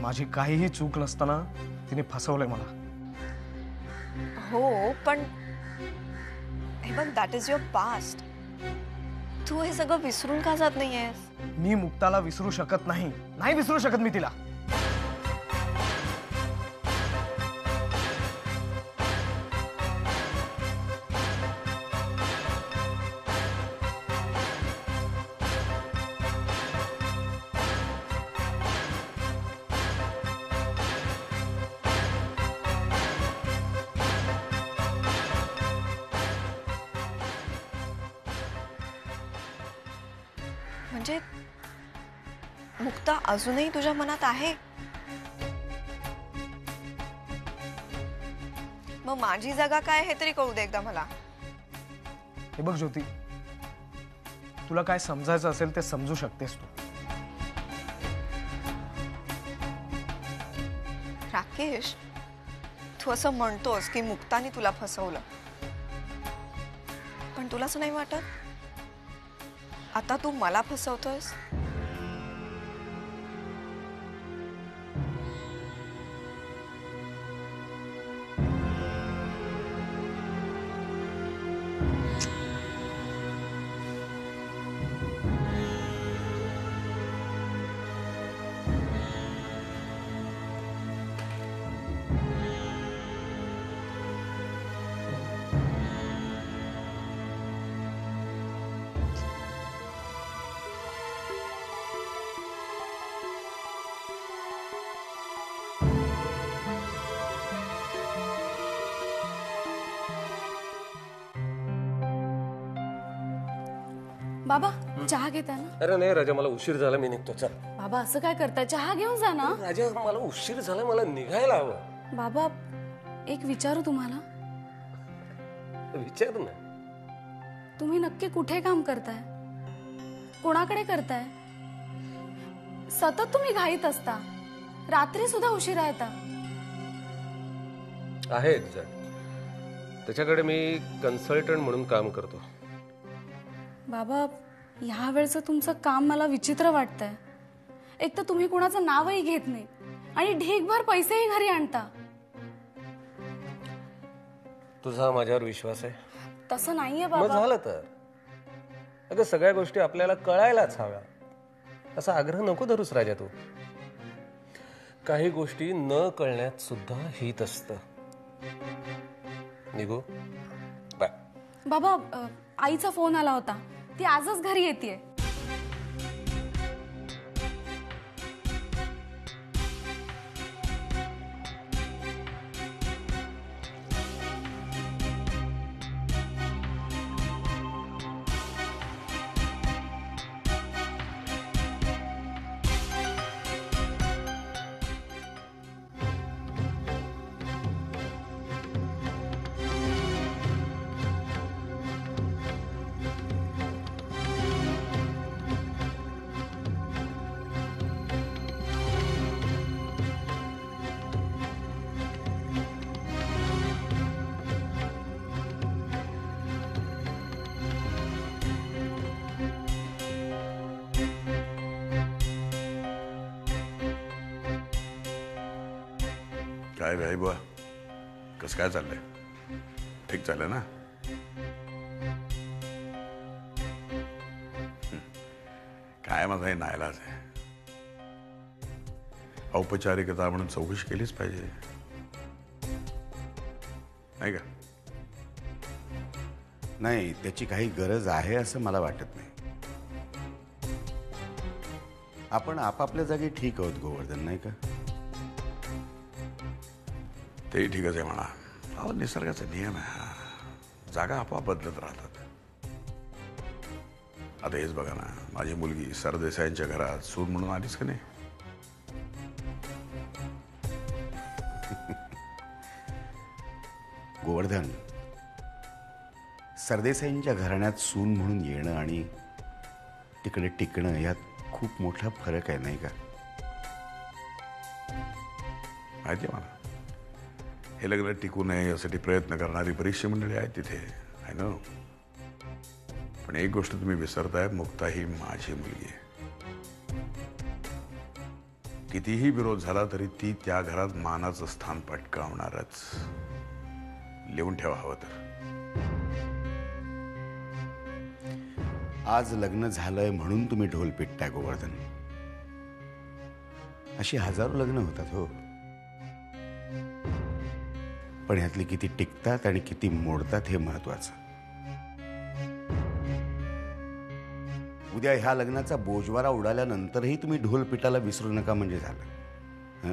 माझी काहीही चूक नसताना तिने फसवलंय मला. हो पण हे बघ, दॅट इज युअर पास्ट. तू हे सगळं विसरून का जात नाहीयेस? मी मुक्ताला विसरू शकत नाही. नाही विसरू शकत मी तिला. म्हणजे मुक्ता अजूनही तुझ्या मनात आहे? मग माझी जागा काय हे तरी कळू दे एकदा मला. हे बघ ज्योती, तुला काय समजायचं असेल ते समजू शकतेस तू. राकेश, तू असं म्हणतोस की मुक्ताने तुला फसवलं, पण तुला असं नाही वाटत आता तू मला फसवतोयस? बाबा चहा घेताय ना? अरे नाही राजा, मला उशीर झाला, मी निघतो. चल बाबा, असं काय करताय? चहा घेऊन जा ना. राजा, मला उशीर झाला, मला निघायला हवं. बाबा, एक विचारू तुम्हाला? विचार ना. तुम्ही नक्की कुठे काम करताय? कोणाकडे करताय? सतत तुम्ही घाईत असता, रात्री सुद्धा उशिरा येता. आहे एक जण, त्याच्याकडे मी कन्सल्टंट म्हणून काम करतो. बाबा, ह्या वेळचं तुमचं काम मला विचित्र वाटतंय. एक तर तुम्ही कोणाचं नावही घेत नाही आणि ढीगभर पैसेही घरी आणता. तुझा माझ्यावर विश्वास आहे? तसं नाहीये मग बाबा. झालं तर. अगं, सगळ्या गोष्टी आपल्याला कळायलाच हव्या, असा आग्रह नको धरूस राजा तू. काही गोष्टी न कळण्यात सुद्धा हित असतं. निघू बाय. बाबा, आईचा फोन आला होता, ती आजच घरी येतेय. काय भाई बुवा, कसं काय चाललंय? ठीक चाललंय ना? काय माझा हे नाईलाज आहे. औपचारिकता म्हणून चौकशी केलीच पाहिजे, नाही का? नाही, त्याची काही गरज आहे असं मला वाटत नाही. आपण आपापल्या जागी ठीक आहोत गोवर्धन, नाही का? तेही ठीकच आहे म्हणा. अहो, निसर्गाचा नियम आहे हा. जागा आपोआप बदलत राहतात. आता हेच बघा ना, माझी मुलगी सरदेसाईंच्या घरात सून म्हणून आलीच का नाही? गोवर्धन, सरदेसाईंच्या घराण्यात सून म्हणून येणं आणि तिकडे टिकणं यात खूप मोठा फरक आहे, नाही का? माहिती आहे मला. हे लग्न टिकू नये यासाठी प्रयत्न करणारी बरीचशी मंडळी आहेत तिथे, आय नो. पण एक गोष्ट तुम्ही विसरताय, मुक्ता ही माझी मुलगी आहे. कितीही विरोध झाला तरी ती त्या घरात मानाचं स्थान पटकावणारच. लिहून ठेवा हवं तर. आज लग्न झालंय म्हणून तुम्ही ढोल पिटताय गोवर्धन. अशी हजारो लग्न होतात हो, पण ह्यातली किती टिकतात आणि किती मोडतात हे महत्वाचं. उद्या ह्या लग्नाचा बोजवारा उडाल्यानंतरही तुम्ही ढोल पिटायला विसरू नका म्हणजे झालं. हं?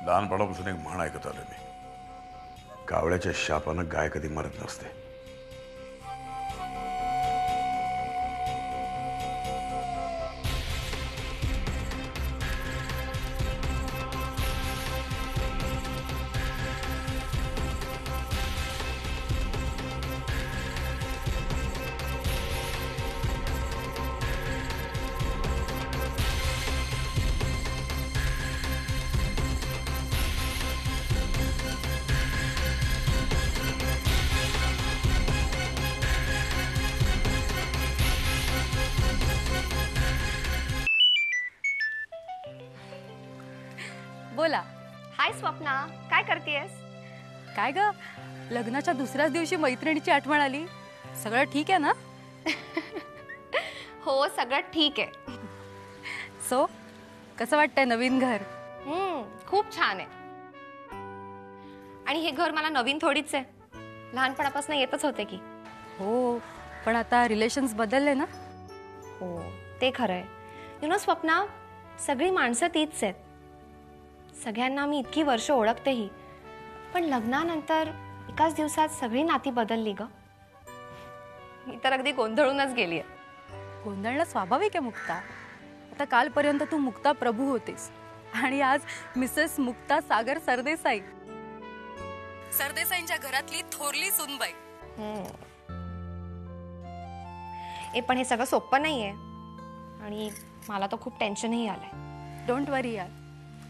लहानपणापासून एक म्हण ऐकत आलोय मी, कावळ्याच्या शापानं गाय कधी मरत नसते. बोला. हाय स्वप्ना, काय करतेयस? काय ग, लग्नाच्या दुसऱ्याच दिवशी मैत्रिणीची आठवण आली. सगळं ठीक आहे ना? हो, सगळं ठीक आहे. सो कसं वाटतंय नवीन घर? खूप छान आहे. आणि हे घर मला नवीन थोडीच आहे, लहानपणापासून येतच होते की. हो, पण आता रिलेशन्स बदलले ना. हो, ते खरं आहे. यु नो स्वप्ना, सगळी माणसं तीच आहेत. सगळ्यांना मी इतकी वर्ष ओळखतेही, पण लग्नानंतर एकाच दिवसात सगळी नाती बदलली ग. मी तर अगदी गोंधळूनच गेली आहे. गोंधळणं स्वाभाविक आहे मुक्ता. आता कालपर्यंत तू मुक्ता प्रभू होतीस आणि आज मिसेस मुक्ता सागर सरदेसाई, सरदेसाईंच्या घरातली थोरली सुनबाई. पण हे सगळं सोपं नाहीये आणि मला तर खूप टेन्शनही आलंय. डोंट वरी यार,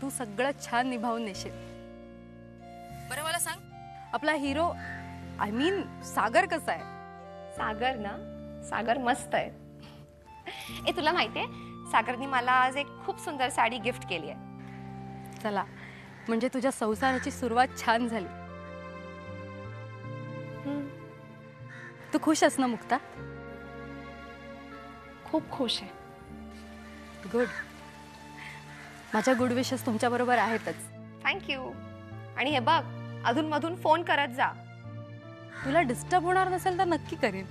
तू सगळं छान निभावून नेशील. बरं मला सांग, आपला हिरो आय मीन सागर कसा आहे? सागर ना, सागर मस्त आहे. तुला माहितीये, सागरनी मला आज एक खूप सुंदर साडी गिफ्ट केली आहे. चला, म्हणजे तुझ्या संसाराची सुरुवात छान झाली. तू खुश आहेस ना मुक्ता? खूप खुश आहे. गुड. माझ्या गुड विशेस तुमच्या बरोबर आहेतच. थँक्यू. आणि हे बघ, अधून मधून फोन करत जा. तुला डिस्टर्ब होणार नसेल तर नक्की करेन.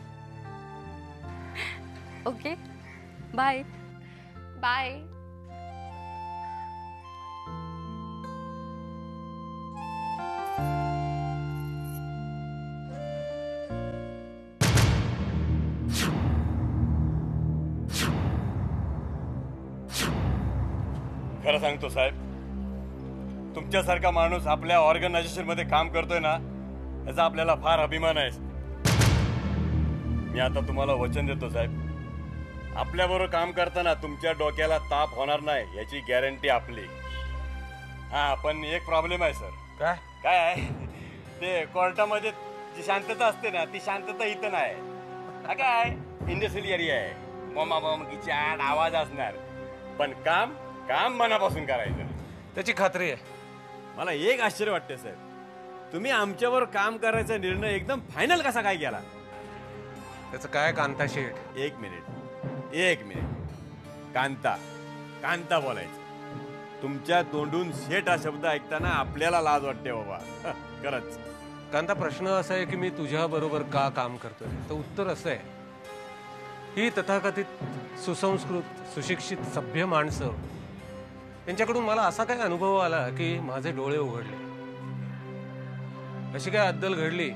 Okay, bye. बाय. खरं सांगतो साहेब, तुमच्यासारखा माणूस आपल्या ऑर्गनायझेशन मध्ये काम करतोय ना, याचा आपल्याला फार अभिमान आहे. मी आता तुम्हाला वचन देतो साहेब, आपल्याबरोबर काम करताना तुमच्या डोक्याला ताप होणार नाही याची गॅरंटी आपली. हा, पण एक प्रॉब्लेम आहे सर. काय आहे ते, कोर्टामध्ये जी शांतता असते ना, ती शांतता इथं नाही. हा काय इंडस्ट्रियल एरिया आहे, मोमामोमकीची आड आवाज असणार, पण काम काम मनापासून करायचं, त्याची खात्री आहे. मला एक आश्चर्य वाटते साहेब, तुम्ही आमच्यावर काम करायचा निर्णय एकदम फायनल कसा काय केला? त्याचं काय कांता शेठ? एक मिनिट. कांता कांता बोलायचं. तुमच्या तोंडून शेठ हा शब्द ऐकताना आपल्याला लाज वाटते बाबा. खरंच कांता, प्रश्न असा आहे की मी तुझ्या बरोबर का काम करतोय, तर उत्तर असं आहे, ही तथाकथित सुसंस्कृत सुशिक्षित सभ्य माणसं, त्यांच्याकडून मला असा काय अनुभव आला की माझे डोळे उघडले. अशी काय अद्दल घडली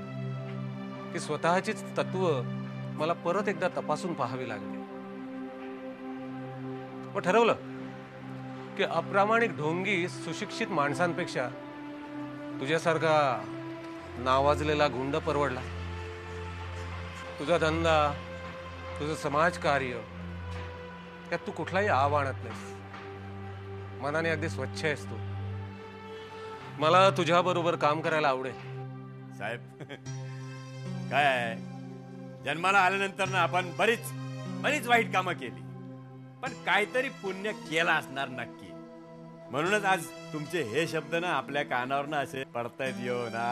की स्वतःचीच तत्व मला परत एकदा तपासून पाहावी लागली. मग ठरवलं की अप्रामाणिक ढोंगी सुशिक्षित माणसांपेक्षा तुझ्यासारखा नावाजलेला गुंड परवडला. तुझा धंदा, तुझं समाजकार्य, त्यात तू कुठलाही आव आणत नाहीस. मनाने अगदी स्वच्छ आहेस तू. मला तुझ्या बरोबर काम करायला आवडेल. साहेब काय आहे, जन्माला आल्यानंतर ना आपण बरीच बरीच वाईट कामं केली, पण काहीतरी पुण्य केला असणार नक्की. म्हणूनच आज तुमचे हे शब्द ना आपल्या कानावर ना असे पडतायत येऊ ना.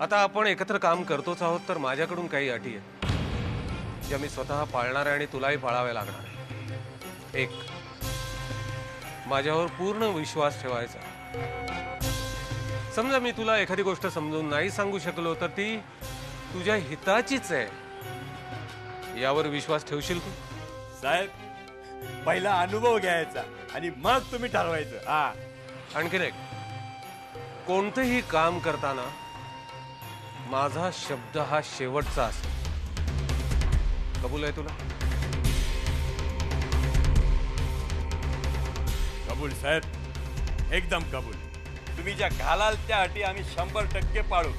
आता आपण एकत्र काम करतोच आहोत, तर माझ्याकडून काही अटी आहेत ज्या मी स्वतः पाळणार आहे आणि तुलाही पाळाव्या लागणार आहे. एक, माझ्यावर पूर्ण विश्वास ठेवायचा. समजा मी तुला एखादी गोष्ट समजून नाही सांगू शकलो तर ती तुझ्या हिताचीच आहे, यावर विश्वास ठेवशील तू? साहेब, पहिला अनुभव घ्यायचा आणि मग तुम्ही ठरवायचं. हा, आणखीन एक, कोणतेही काम करताना माझा शब्द हा शेवटचा असेल. कबूल आहे तुला? कबूल साहेब, एकदम कबूल. तुम्ही ज्या घालाल त्या अटी आम्ही 100% पाळू.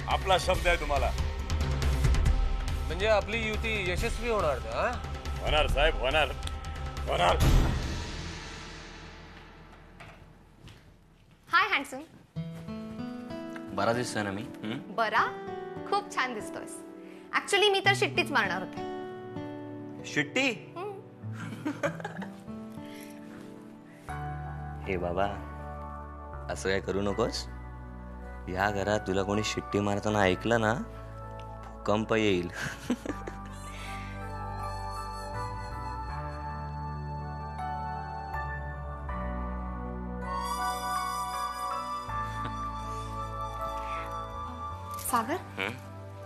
आपला शब्द आहे तुम्हाला. म्हणजे आपली युती यशस्वी होणार ना? होणार साहेब, होणार होणार. हाय हँडसम. बरा दिसतोय ना मी? बरा, खूप छान दिसतोयस. ऍक्च्युली मी तर शिट्टीच मारणार होते. शिट्टी? हे बाबा, असं काय करू नकोस. या घरात तुला कोणी शिट्टी मारताना ऐकलं ना, भूकंप येईल. सागर,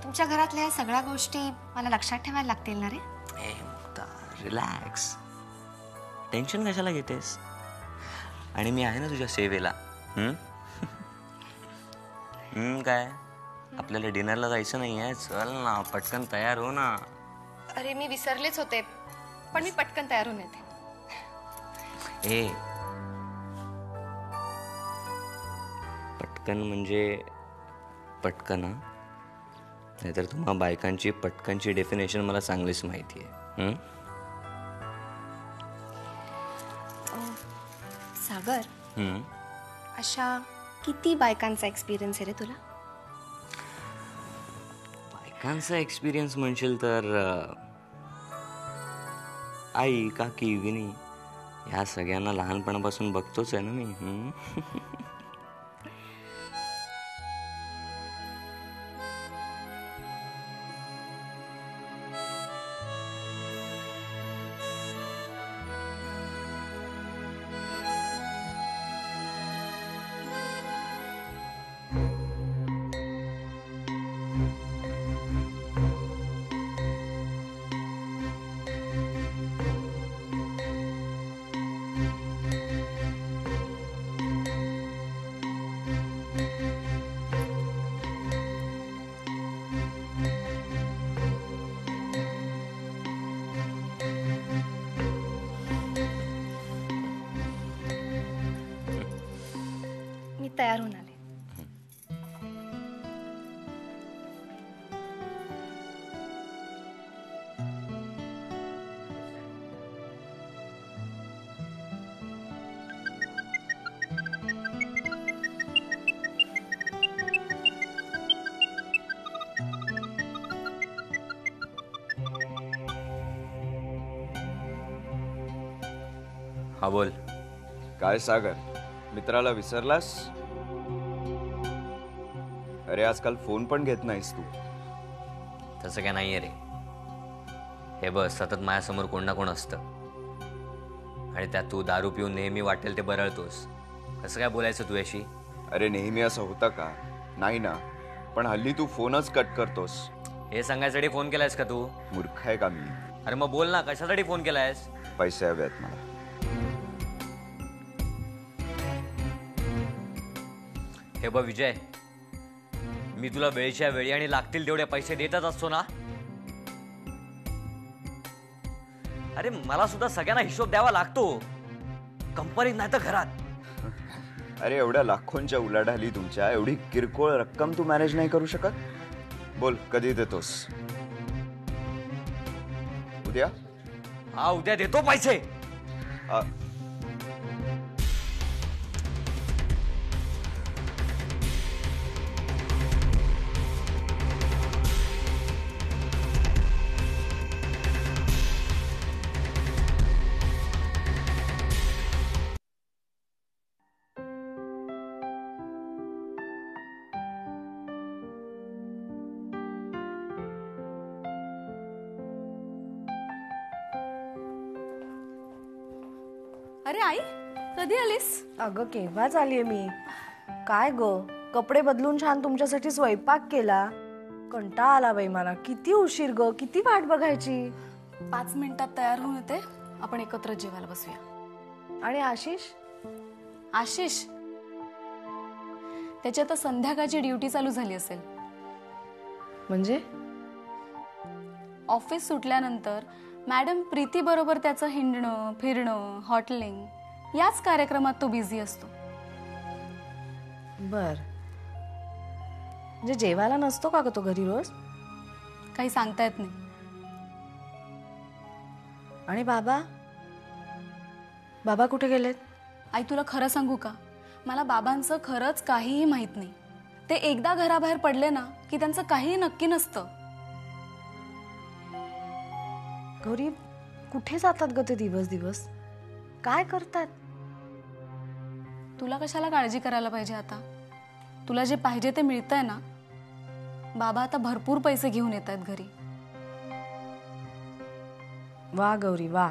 तुमच्या घरातल्या सगळ्या गोष्टी मला लक्षात ठेवायला लागतील ना रे? ए मुक्ता, रिलॅक्स. टेन्शन कशाला घेतेस? आणि मी आहे ना तुझ्या सेवेला. काय आपल्याला डिनरला जायचं नाहीये? चल ना, पटकन तयार हो ना. अरे मी विसरलेच होते, पण मी पटकन तयार होऊन येते. ए, पटकन म्हणजे पटकन, नाहीतर तुम्हा बायकांची पटकनची डेफिनेशन मला चांगलीच माहिती आहे. सागर, अशा किती बायकांचा एक्सपिरियन्स आहे रे तुला? बायकांचा एक्सपिरियन्स म्हणशील तर आई, काकी, विनी ह्या सगळ्यांना लहानपणापासून बघतोच आहे ना मी. मी तयार होऊन आले. हा बोल. काय सागर, मित्राला विसरलास? अरे आजकाल फोन पण घेत नाहीस तू. तसं काय नाहीये रे. हे बस, सतत माझ्यासमोर कोण ना कोण असतं आणि त्यात तू दारू पिऊन नेहमी वाटेल ते बरळतोस. कसं काय बोलायचं तुझ्याशी? अरे नेहमी असं होतं का? नाही ना, पण हल्ली तू फोनच कट करतोस. हे सांगायसाठी फोन केलायस का तू? मूर्ख आहे का मी? अरे मग बोल ना, कशासाठी फोन केलायस? पैसे हवेत मला. हे बघ विजय, मी तुला वेळच्या वेळी आणि लागतील तेवढे पैसे देतच असतो ना. अरे मला सुद्धा सगळ्यांना हिशोब द्यावा लागतो, कंपनीत नाही तर घरात. अरे एवढ्या लाखोंच्या उलाढाली तुमच्या, एवढी किरकोळ रक्कम तू मॅनेज नाही करू शकत? बोल, कधी देतोस? उद्या? हा, उद्या देतो पैसे. अरे आई, कधी आलीस? अगं केव्हाच आलीये मी. काय ग, कपडे बदलून छान तुमच्यासाठी स्वयंपाक केला. कंटाळा आला बाई मला. किती उशीर ग, किती वाट बघायची. 5 मिनिटात तयार होऊन येते, आपण एकत्र जेवायला बसूया. आणि आशिष? आशिष त्याची आता संध्याकाळची ड्युटी चालू झाली असेल. म्हणजे ऑफिस सुटल्यानंतर मॅडम प्रीती बरोबर त्याचं हिंडणं फिरणं हॉटेलिंग याच कार्यक्रमात तो बिझी असतो. बर, म्हणजे जेवायला नसतो का ग तो घरी रोज? काही सांगता येत नाही. आणि बाबा? बाबा कुठे गेलेत? आई तुला खरं सांगू का, मला बाबांचं खरंच काहीही माहित नाही. ते एकदा घराबाहेर पडले ना की त्यांचं काहीही नक्की नसतं. गौरी, कुठे जातात ग ते दिवस दिवस? काय करतात? तुला कशाला काळजी करायला पाहिजे आता? तुला जे पाहिजे ते मिळतंय ना. बाबा आता भरपूर पैसे घेऊन येत आहेत घरी. वा गौरी वा.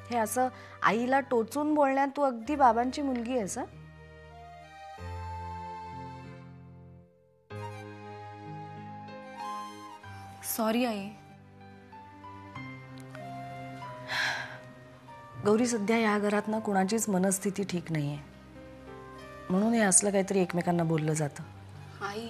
हे असं आईला टोचून बोलण्यात तू अगदी बाबांची मुलगी आहेस. Sorry I. गौरी, सध्या या घरात ना कुणाचीच मनस्थिती ठीक नाहीये, म्हणून हे असलं काहीतरी एकमेकांना बोललं जातं. आई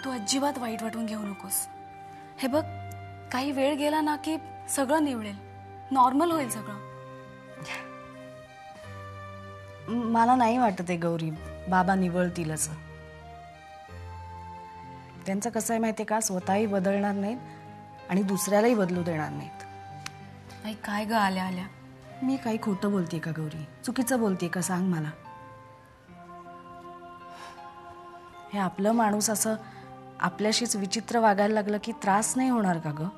तू अजिबात वाईट वाटून घेऊ नकोस. हे बघ, काही वेळ गेला ना की सगळं निवळेल, नॉर्मल होईल सगळं. मला नाही वाटत आहे गौरी बाबा निवळतील असं. त्यांचं कसं आहे माहितीये का, स्वतःही बदलणार नाहीत आणि दुसऱ्यालाही बदलू देणार नाहीत. आई काय ग आल्या आल्या. मी काही खोटं बोलतेय का गौरी? चुकीचं बोलतेय का सांग मला. हे आपलं माणूस असं आपल्याशीच विचित्र वागायला लागलं की त्रास नाही होणार का ग?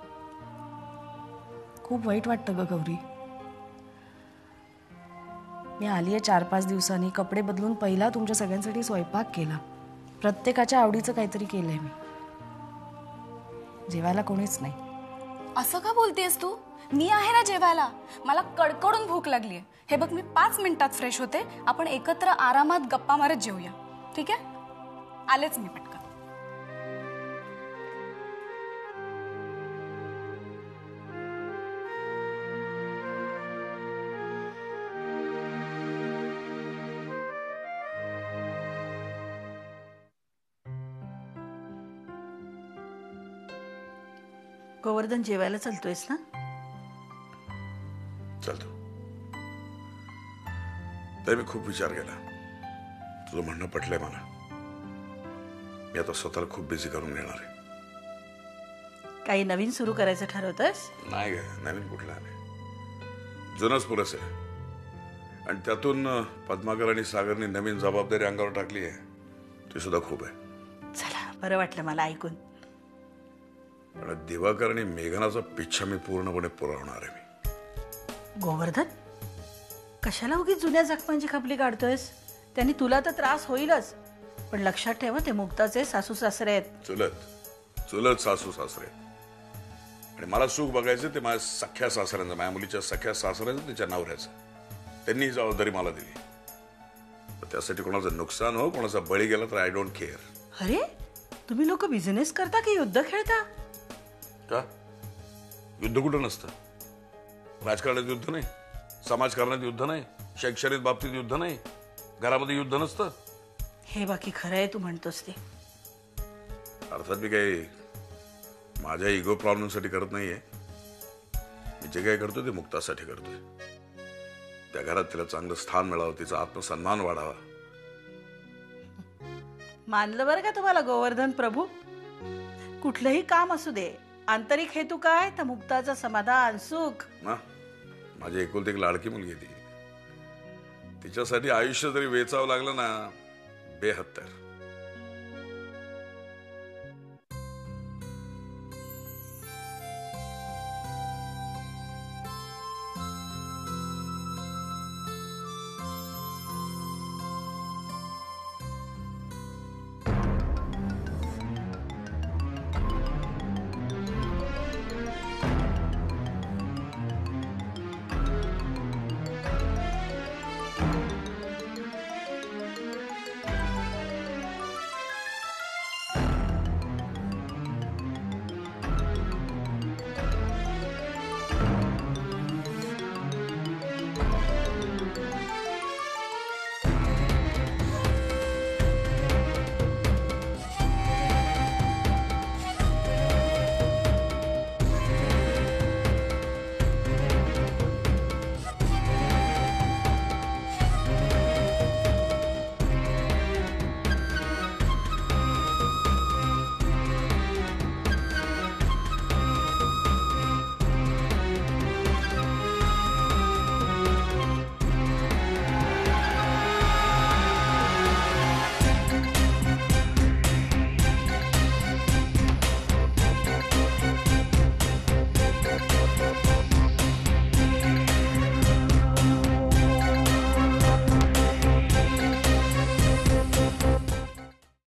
खूप वाईट वाटतं ग गौरी. मी आलीये 4-5 दिवसांनी, कपडे बदलून पहिला तुमच्या सगळ्यांसाठी स्वयंपाक केला. प्रत्येकाच्या आवडीचं काहीतरी केलंय मी. जेवायला कोणीच नाही. असं का बोलतेस तू? मी आहे ना जेवायला. मला कडकडून भूक लागलीये. हे बघ, मी 5 मिनिटात फ्रेश होते. आपण एकत्र आरामात गप्पा मारत जेवूया, ठीक आहे? आलेच मी पटकन. गोवर्धन, जेवायला चालतोयस ना? चालतो. तरी मी खूप विचार केला. तुझं म्हणणं पटलंय मला. मी आता स्वतःला खूप बिझी करून घेणार आहे. काही नवीन सुरू करायचं ठरवतोयस? नाही ग, नवीन कुठला नाही, जुनच पुरेस आहे. आणि त्यातून पद्माकर आणि सागरने नवीन जबाबदारी अंगावर टाकली आहे, ती सुद्धा खूप आहे. चला, बरं वाटलं मला ऐकून. पण दिवाकर आणि मेघनाचा पिच्छा मी पूर्णपणे पुरवणार आहे. मी गोवर्धन, कशाला उगीच जुन्या जखमांची खपली काढतोयस? त्यांनी तुला तर त्रास होईलच, पण लक्षात ठेव, ते मुक्ताचे सासू सासरे आहेत. चुलत सासू सासरे. आणि मला सुख बघायचं ते माझ्या सख्या सासऱ्यांचं, माझ्या मुलीच्या सख्या सासऱ्यांचं, तिच्या नवऱ्याचं. त्यांनी ही जबाबदारी मला दिली. त्यासाठी कोणाचं नुकसान हो, कोणाचा बळी गेला तर आय डोंट केअर. अरे, तुम्ही लोक बिझनेस करता की युद्ध खेळता? का युद्ध कुठं नसतं? राजकारणात युद्ध नाही, समाजकारणात युद्ध नाही, शैक्षणिक बाबतीत युद्ध नाही, घरामध्ये युद्ध नसतं. हे बाकी खरं आहे तू म्हणतोस ते. अर्थात मी काही माझ्या इगो प्रॉब्लेमसाठी करत नाहीये. मी जे काही करतो ते मुक्तासाठी करतोय. त्या घरात तिला चांगलं स्थान मिळावं, तिचा आत्मसन्मान वाढावा. मानलं बरं का तुम्हाला गोवर्धन प्रभू. कुठलंही काम असू दे, आंतरिक हेतू काय तर मुक्ताचं समाधान सुख ना. माझी एकुलती एक लाडकी मुलगी ती. तिच्यासाठी आयुष्य जरी वेचावं लागलं ना, बेहत्तर.